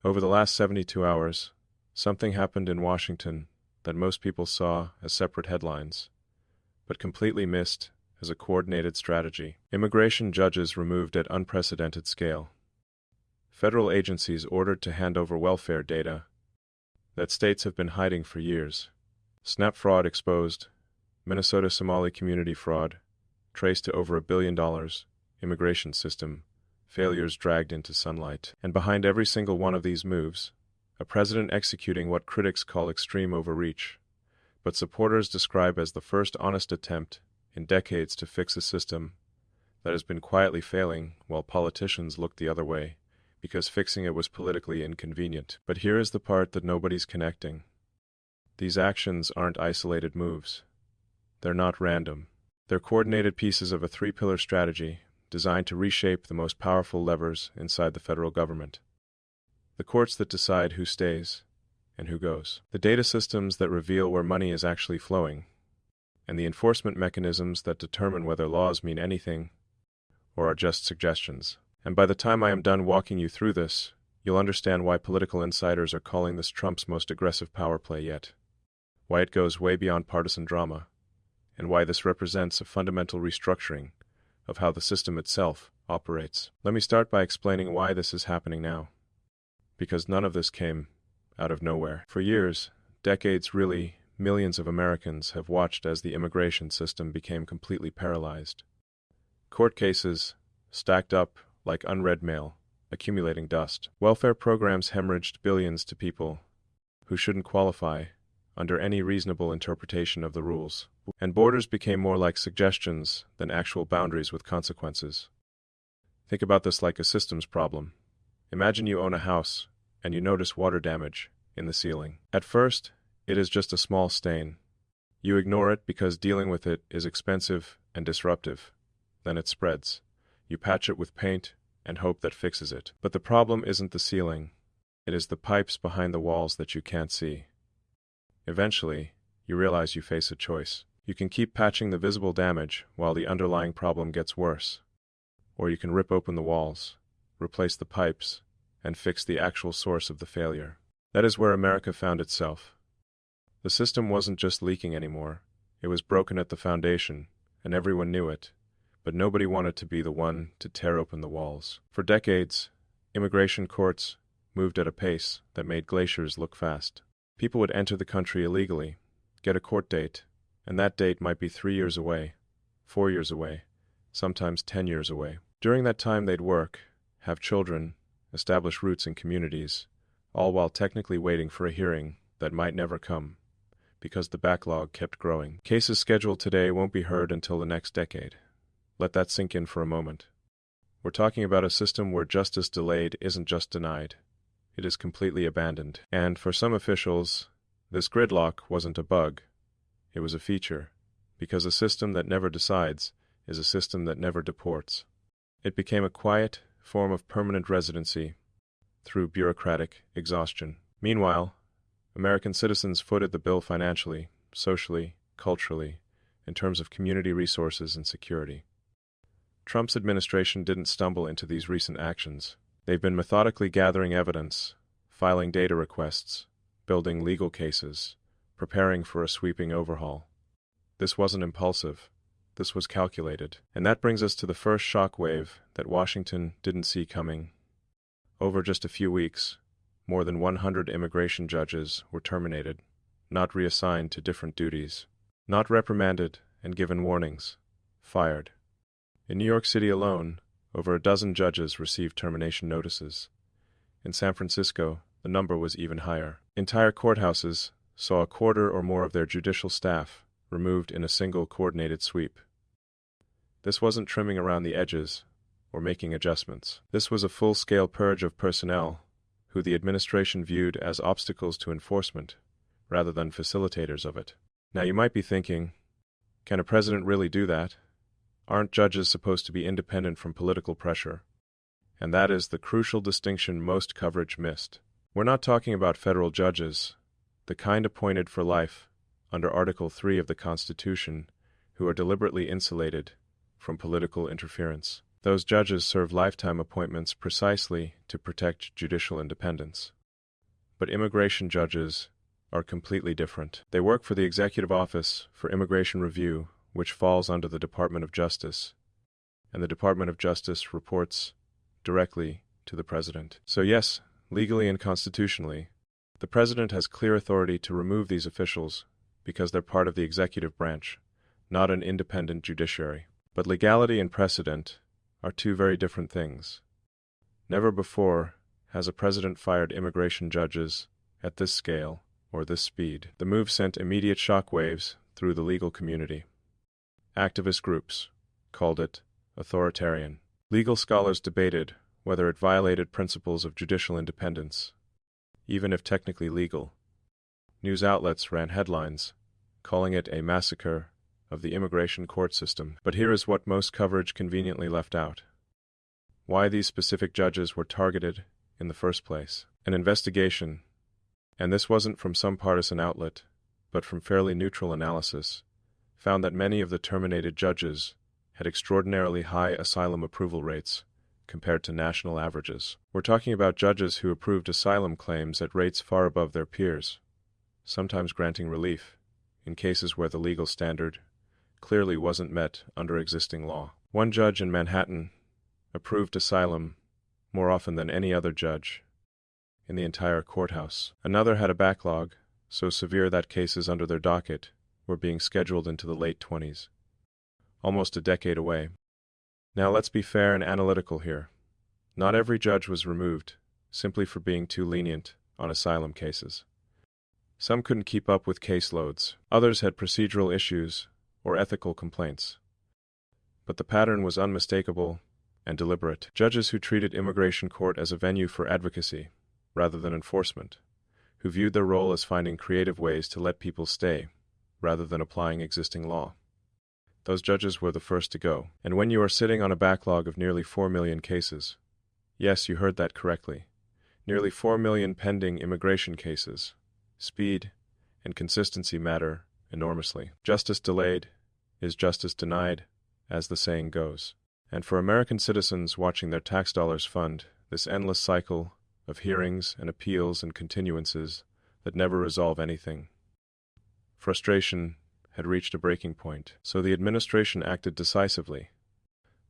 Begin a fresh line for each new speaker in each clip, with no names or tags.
Over the last 72 hours, something happened in Washington that most people saw as separate headlines, but completely missed as a coordinated strategy. Immigration judges removed at unprecedented scale. Federal agencies ordered to hand over welfare data that states have been hiding for years. SNAP fraud exposed. Minnesota Somali community fraud traced to over $1 billion. Immigration system failures dragged into sunlight. And behind every single one of these moves, a president executing what critics call extreme overreach, but supporters describe as the first honest attempt in decades to fix a system that has been quietly failing while politicians looked the other way because fixing it was politically inconvenient. But here is the part that nobody's connecting. These actions aren't isolated moves. They're not random. They're coordinated pieces of a three-pillar strategy designed to reshape the most powerful levers inside the federal government. The courts that decide who stays and who goes. The data systems that reveal where money is actually flowing. And the enforcement mechanisms that determine whether laws mean anything or are just suggestions. And by the time I am done walking you through this, you'll understand why political insiders are calling this Trump's most aggressive power play yet, why it goes way beyond partisan drama, and why this represents a fundamental restructuring of how the system itself operates. Let me start by explaining why this is happening now. Because none of this came out of nowhere. For years, decades really, millions of Americans have watched as the immigration system became completely paralyzed. Court cases stacked up like unread mail, accumulating dust. Welfare programs hemorrhaged billions to people who shouldn't qualify under any reasonable interpretation of the rules. And borders became more like suggestions than actual boundaries with consequences. Think about this like a systems problem. Imagine you own a house and you notice water damage in the ceiling. At first, it is just a small stain. You ignore it because dealing with it is expensive and disruptive. Then it spreads. You patch it with paint and hope that fixes it. But the problem isn't the ceiling. It is the pipes behind the walls that you can't see. Eventually, you realize you face a choice. You can keep patching the visible damage while the underlying problem gets worse. Or you can rip open the walls, replace the pipes, and fix the actual source of the failure. That is where America found itself. The system wasn't just leaking anymore. It was broken at the foundation, and everyone knew it. But nobody wanted to be the one to tear open the walls. For decades, immigration courts moved at a pace that made glaciers look fast. People would enter the country illegally, get a court date, and that date might be 3 years away, 4 years away, sometimes 10 years away. During that time they'd work, have children, establish roots in communities, all while technically waiting for a hearing that might never come, because the backlog kept growing. Cases scheduled today won't be heard until the next decade. Let that sink in for a moment. We're talking about a system where justice delayed isn't just denied. It is completely abandoned. And for some officials, this gridlock wasn't a bug. It was a feature, because a system that never decides is a system that never deports. It became a quiet form of permanent residency through bureaucratic exhaustion. Meanwhile, American citizens footed the bill financially, socially, culturally, in terms of community resources and security. Trump's administration didn't stumble into these recent actions. They've been methodically gathering evidence, filing data requests, building legal cases, preparing for a sweeping overhaul. This wasn't impulsive. This was calculated. And that brings us to the first shock wave that Washington didn't see coming. Over just a few weeks, more than 100 immigration judges were terminated, not reassigned to different duties, not reprimanded and given warnings, fired. In New York City alone, over a dozen judges received termination notices. In San Francisco, the number was even higher. Entire courthouses saw a quarter or more of their judicial staff removed in a single coordinated sweep. This wasn't trimming around the edges or making adjustments. This was a full-scale purge of personnel who the administration viewed as obstacles to enforcement rather than facilitators of it. Now you might be thinking, can a president really do that? Aren't judges supposed to be independent from political pressure? And that is the crucial distinction most coverage missed. We're not talking about federal judges, the kind appointed for life under Article 3 of the Constitution, who are deliberately insulated from political interference. Those judges serve lifetime appointments precisely to protect judicial independence. But immigration judges are completely different. They work for the Executive Office for Immigration Review, which falls under the Department of Justice, and the Department of Justice reports directly to the President. So yes, legally and constitutionally, the President has clear authority to remove these officials because they're part of the executive branch, not an independent judiciary. But legality and precedent are two very different things. Never before has a president fired immigration judges at this scale or this speed. The move sent immediate shockwaves through the legal community. Activist groups called it authoritarian. Legal scholars debated whether it violated principles of judicial independence, even if technically legal. News outlets ran headlines calling it a massacre of the immigration court system. But here is what most coverage conveniently left out: why these specific judges were targeted in the first place. An investigation, and this wasn't from some partisan outlet, but from fairly neutral analysis, found that many of the terminated judges had extraordinarily high asylum approval rates compared to national averages. We're talking about judges who approved asylum claims at rates far above their peers, sometimes granting relief in cases where the legal standard clearly wasn't met under existing law. One judge in Manhattan approved asylum more often than any other judge in the entire courthouse. Another had a backlog so severe that cases under their docket were being scheduled into the late 20s, almost a decade away. Now let's be fair and analytical here. Not every judge was removed simply for being too lenient on asylum cases. Some couldn't keep up with caseloads. Others had procedural issues or ethical complaints. But the pattern was unmistakable and deliberate. Judges who treated immigration court as a venue for advocacy rather than enforcement, who viewed their role as finding creative ways to let people stay rather than applying existing law. Those judges were the first to go. And when you are sitting on a backlog of nearly 4 million cases, yes, you heard that correctly, nearly 4 million pending immigration cases, speed and consistency matter enormously. Justice delayed is justice denied, as the saying goes. And for American citizens watching their tax dollars fund this endless cycle of hearings and appeals and continuances that never resolve anything, frustration had reached a breaking point. So the administration acted decisively.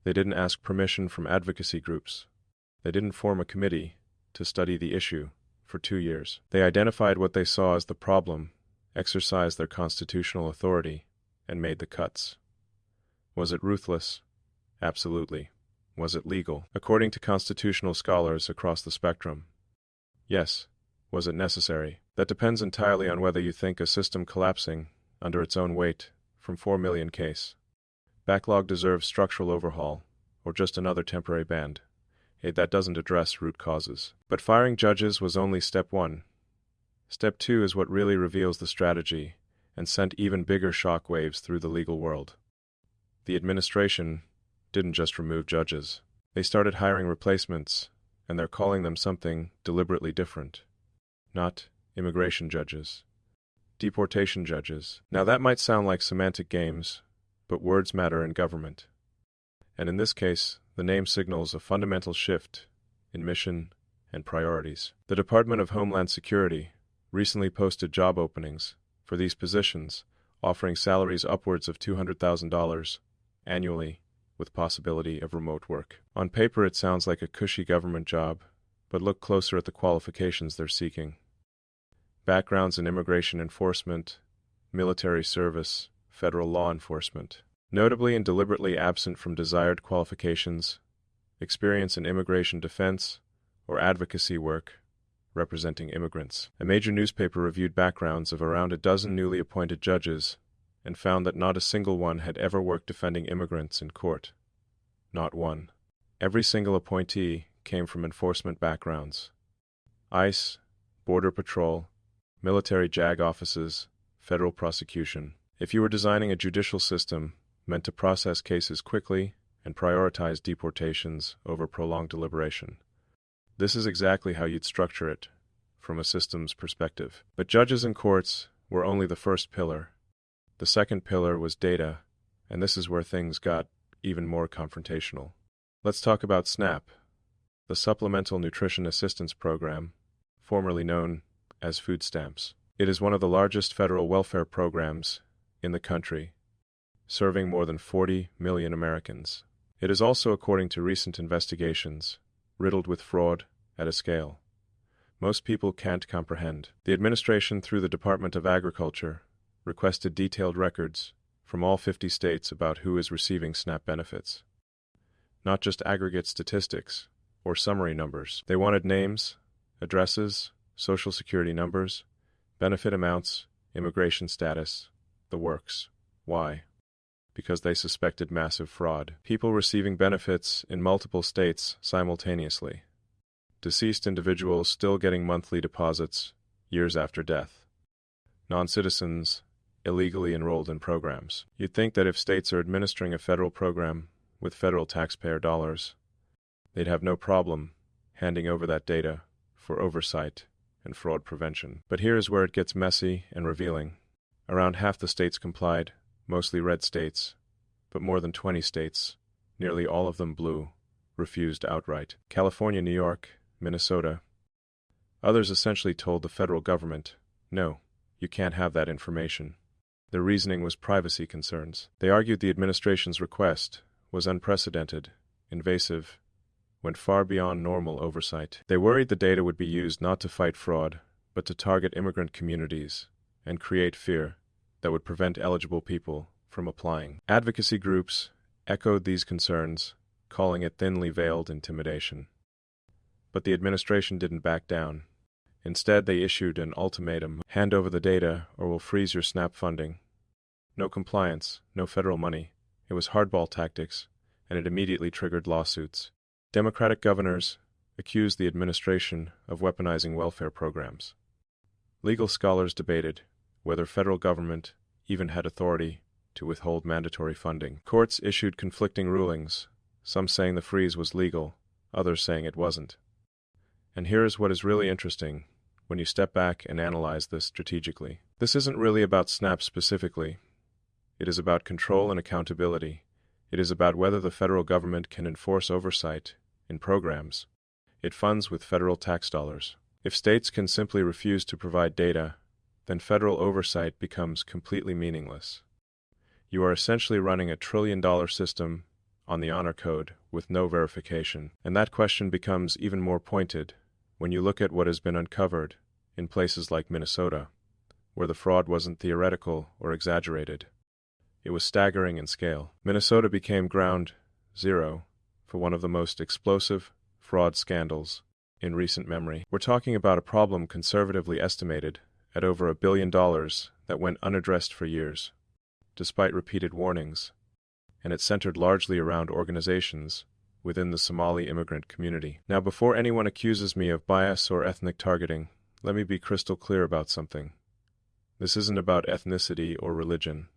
They didn't ask permission from advocacy groups. They didn't form a committee to study the issue for 2 years. They identified what they saw as the problem, exercised their constitutional authority, and made the cuts. Was it ruthless? Absolutely. Was it legal? According to constitutional scholars across the spectrum, yes. Was it necessary? That depends entirely on whether you think a system collapsing under its own weight from 4 million case. Backlog deserves structural overhaul, or just another temporary band-aid that doesn't address root causes. But firing judges was only step 1. Step 2 is what really reveals the strategy and sent even bigger shock waves through the legal world. The administration didn't just remove judges. They started hiring replacements, and they're calling them something deliberately different. Not immigration judges. Deportation judges. Now that might sound like semantic games, but words matter in government. And in this case, the name signals a fundamental shift in mission and priorities. The Department of Homeland Security recently posted job openings for these positions, offering salaries upwards of $200,000 annually with possibility of remote work. On paper it sounds like a cushy government job, but look closer at the qualifications they're seeking. Backgrounds in immigration enforcement, military service, federal law enforcement. Notably and deliberately absent from desired qualifications, experience in immigration defense or advocacy work representing immigrants. A major newspaper reviewed backgrounds of around a dozen newly appointed judges and found that not a single one had ever worked defending immigrants in court. Not one. Every single appointee came from enforcement backgrounds. ICE, Border Patrol, military JAG offices, federal prosecution. If you were designing a judicial system meant to process cases quickly and prioritize deportations over prolonged deliberation, this is exactly how you'd structure it from a systems perspective. But judges and courts were only the first pillar. The second pillar was data, and this is where things got even more confrontational. Let's talk about SNAP, the Supplemental Nutrition Assistance Program, formerly known as food stamps. It is one of the largest federal welfare programs in the country, serving more than 40 million Americans. It is also, according to recent investigations, riddled with fraud at a scale most people can't comprehend. The administration, through the Department of Agriculture, requested detailed records from all 50 states about who is receiving SNAP benefits. Not just aggregate statistics or summary numbers. They wanted names, addresses, social security numbers, benefit amounts, immigration status, the works. Why? Because they suspected massive fraud. People receiving benefits in multiple states simultaneously. Deceased individuals still getting monthly deposits years after death. Non-citizens illegally enrolled in programs. You'd think that if states are administering a federal program with federal taxpayer dollars, they'd have no problem handing over that data for oversight and fraud prevention. But here is where it gets messy and revealing. Around half the states complied, mostly red states, but more than 20 states, nearly all of them blue, refused outright. California, New York, Minnesota. Others essentially told the federal government, no, you can't have that information. Their reasoning was privacy concerns. They argued the administration's request was unprecedented, invasive, went far beyond normal oversight. They worried the data would be used not to fight fraud, but to target immigrant communities and create fear that would prevent eligible people from applying. Advocacy groups echoed these concerns, calling it thinly veiled intimidation. But the administration didn't back down. Instead, they issued an ultimatum: hand over the data or we'll freeze your SNAP funding. No compliance, no federal money. It was hardball tactics, and it immediately triggered lawsuits. Democratic governors accused the administration of weaponizing welfare programs. Legal scholars debated whether federal government even had authority to withhold mandatory funding. Courts issued conflicting rulings, some saying the freeze was legal, others saying it wasn't. And here is what is really interesting when you step back and analyze this strategically. This isn't really about SNAP specifically. It is about control and accountability. It is about whether the federal government can enforce oversight in programs it funds with federal tax dollars. If states can simply refuse to provide data, then federal oversight becomes completely meaningless. You are essentially running a trillion-dollar system on the honor code with no verification. And that question becomes even more pointed when you look at what has been uncovered in places like Minnesota, where the fraud wasn't theoretical or exaggerated. It was staggering in scale. Minnesota became ground zero for one of the most explosive fraud scandals in recent memory. We're talking about a problem conservatively estimated at over $1 billion that went unaddressed for years, despite repeated warnings, and it centered largely around organizations within the Somali immigrant community. Now, before anyone accuses me of bias or ethnic targeting, let me be crystal clear about something. This isn't about ethnicity or religion.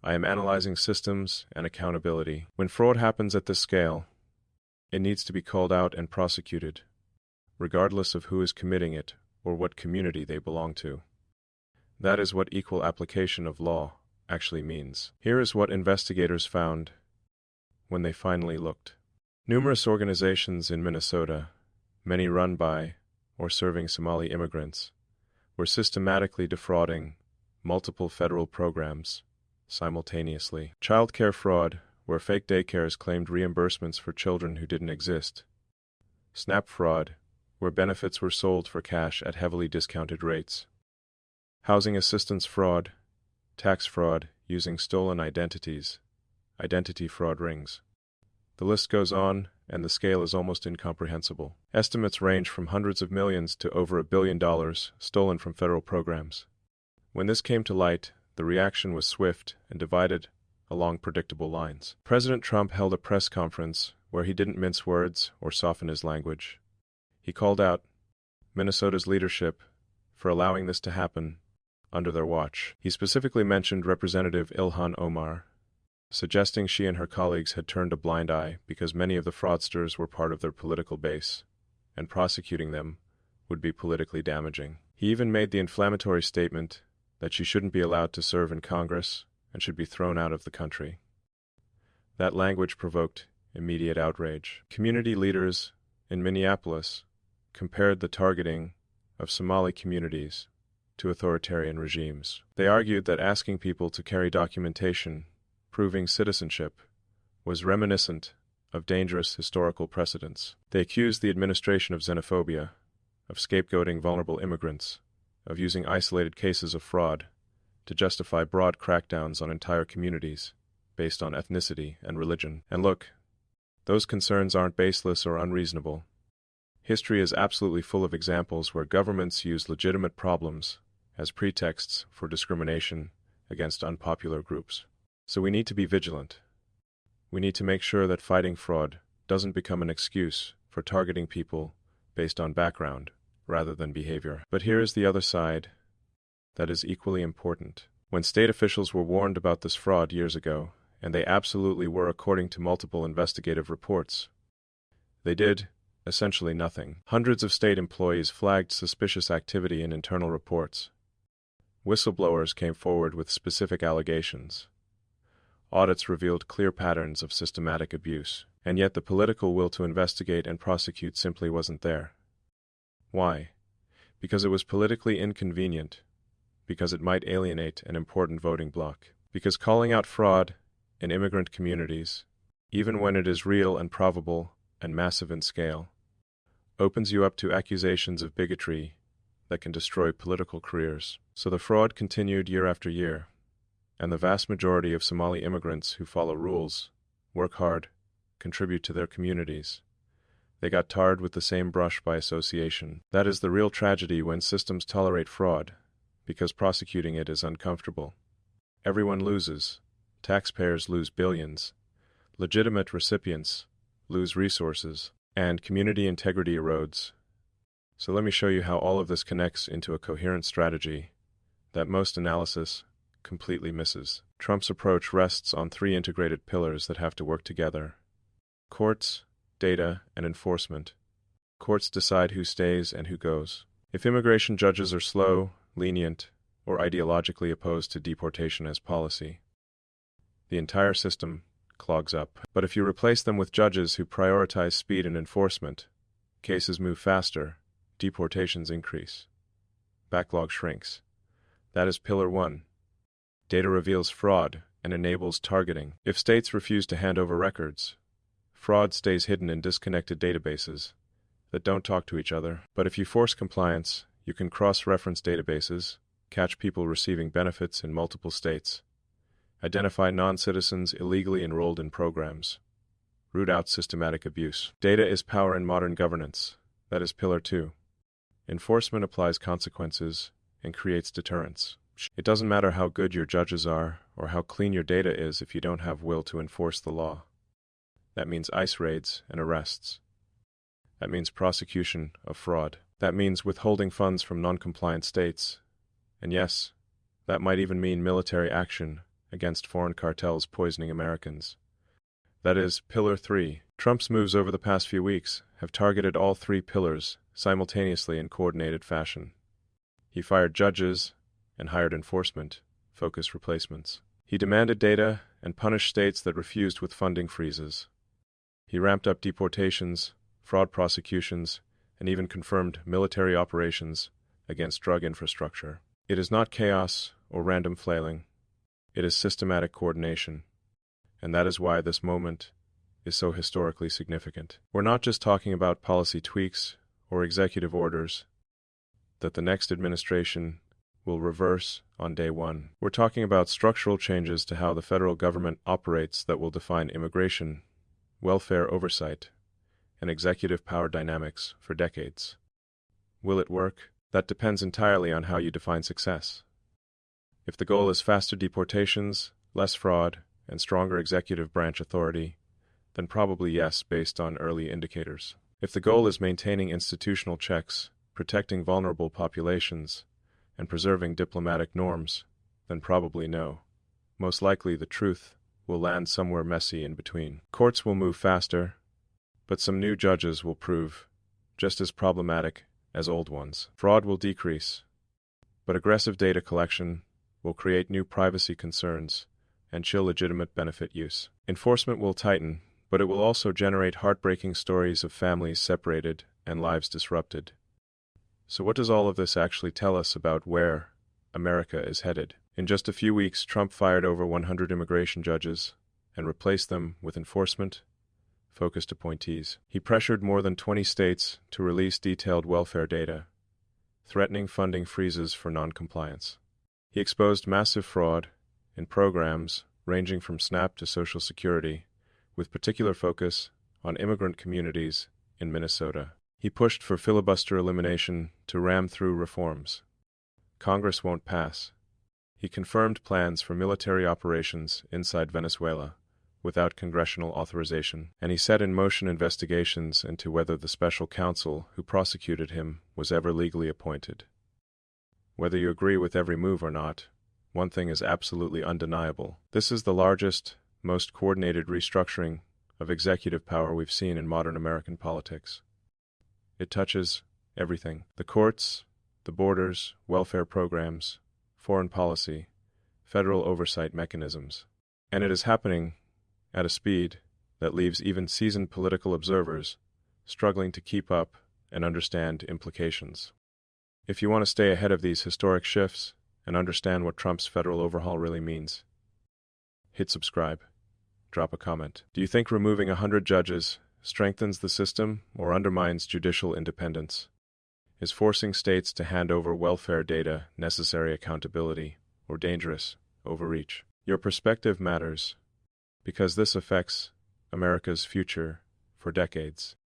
I am analyzing systems and accountability. When fraud happens at this scale, it needs to be called out and prosecuted, regardless of who is committing it or what community they belong to. That is what equal application of law actually means. Here is what investigators found when they finally looked. Numerous organizations in Minnesota, many run by or serving Somali immigrants, were systematically defrauding multiple federal programs simultaneously. Childcare fraud, where fake daycares claimed reimbursements for children who didn't exist. SNAP fraud, where benefits were sold for cash at heavily discounted rates. Housing assistance fraud, tax fraud using stolen identities, identity fraud rings. The list goes on, and the scale is almost incomprehensible. Estimates range from hundreds of millions to over $1 billion stolen from federal programs. When this came to light, the reaction was swift and divided along predictable lines. President Trump held a press conference where he didn't mince words or soften his language. He called out Minnesota's leadership for allowing this to happen under their watch. He specifically mentioned Representative Ilhan Omar, suggesting she and her colleagues had turned a blind eye because many of the fraudsters were part of their political base, and prosecuting them would be politically damaging. He even made the inflammatory statement that she shouldn't be allowed to serve in Congress and should be thrown out of the country. That language provoked immediate outrage. Community leaders in Minneapolis compared the targeting of Somali communities to authoritarian regimes. They argued that asking people to carry documentation proving citizenship was reminiscent of dangerous historical precedents. They accused the administration of xenophobia, of scapegoating vulnerable immigrants, of using isolated cases of fraud to justify broad crackdowns on entire communities based on ethnicity and religion. And look, those concerns aren't baseless or unreasonable. History is absolutely full of examples where governments use legitimate problems as pretexts for discrimination against unpopular groups. So we need to be vigilant. We need to make sure that fighting fraud doesn't become an excuse for targeting people based on background rather than behavior. But here is the other side that is equally important. When state officials were warned about this fraud years ago, and they absolutely were according to multiple investigative reports, they did essentially nothing. Hundreds of state employees flagged suspicious activity in internal reports. Whistleblowers came forward with specific allegations. Audits revealed clear patterns of systematic abuse, and yet the political will to investigate and prosecute simply wasn't there. Why? Because it was politically inconvenient, because it might alienate an important voting bloc, because calling out fraud in immigrant communities, even when it is real and probable and massive in scale, opens you up to accusations of bigotry that can destroy political careers. So the fraud continued year after year, and the vast majority of Somali immigrants who follow rules, work hard, contribute to their communities, they got tarred with the same brush by association. That is the real tragedy when systems tolerate fraud, because prosecuting it is uncomfortable. Everyone loses. Taxpayers lose billions. Legitimate recipients lose resources, and community integrity erodes. So let me show you how all of this connects into a coherent strategy that most analysis completely misses. Trump's approach rests on three integrated pillars that have to work together: courts, data, and enforcement. Courts decide who stays and who goes. If immigration judges are slow, lenient, or ideologically opposed to deportation as policy, the entire system clogs up. But if you replace them with judges who prioritize speed and enforcement, cases move faster, deportations increase, backlog shrinks. That is pillar one. Data reveals fraud and enables targeting. If states refuse to hand over records, fraud stays hidden in disconnected databases that don't talk to each other. But if you force compliance, you can cross-reference databases, catch people receiving benefits in multiple states, identify non-citizens illegally enrolled in programs, root out systematic abuse. Data is power in modern governance. That is pillar two. Enforcement applies consequences and creates deterrence. It doesn't matter how good your judges are or how clean your data is if you don't have will to enforce the law. That means ICE raids and arrests. That means prosecution of fraud. That means withholding funds from non-compliant states. And yes, that might even mean military action against foreign cartels poisoning Americans. That is pillar three. Trump's moves over the past few weeks have targeted all three pillars simultaneously in coordinated fashion. He fired judges and hired enforcement-focused replacements. He demanded data and punished states that refused with funding freezes. He ramped up deportations, fraud prosecutions, and even confirmed military operations against drug infrastructure. It is not chaos or random flailing. It is systematic coordination. And that is why this moment is so historically significant. We're not just talking about policy tweaks or executive orders that the next administration will reverse on day one. We're talking about structural changes to how the federal government operates that will define immigration, welfare oversight, and executive power dynamics for decades. Will it work? That depends entirely on how you define success. If the goal is faster deportations, less fraud, and stronger executive branch authority, then probably yes, based on early indicators. If the goal is maintaining institutional checks, protecting vulnerable populations, and preserving diplomatic norms, then probably no. Most likely the truth will land somewhere messy in between. Courts will move faster, but some new judges will prove just as problematic as old ones. Fraud will decrease, but aggressive data collection will create new privacy concerns and chill legitimate benefit use. Enforcement will tighten, but it will also generate heartbreaking stories of families separated and lives disrupted. So what does all of this actually tell us about where America is headed? In just a few weeks, Trump fired over 100 immigration judges and replaced them with enforcement-focused appointees. He pressured more than 20 states to release detailed welfare data, threatening funding freezes for non-compliance. He exposed massive fraud in programs ranging from SNAP to Social Security, with particular focus on immigrant communities in Minnesota. He pushed for filibuster elimination to ram through reforms Congress won't pass. He confirmed plans for military operations inside Venezuela without congressional authorization, and he set in motion investigations into whether the special counsel who prosecuted him was ever legally appointed. Whether you agree with every move or not, one thing is absolutely undeniable. This is the largest, most coordinated restructuring of executive power we've seen in modern American politics. It touches everything: the courts, the borders, welfare programs, foreign policy, federal oversight mechanisms. And it is happening at a speed that leaves even seasoned political observers struggling to keep up and understand implications. If you want to stay ahead of these historic shifts and understand what Trump's federal overhaul really means, hit subscribe. Drop a comment. Do you think removing 100 judges strengthens the system or undermines judicial independence? Is forcing states to hand over welfare data necessary accountability or dangerous overreach? Your perspective matters, because this affects America's future for decades.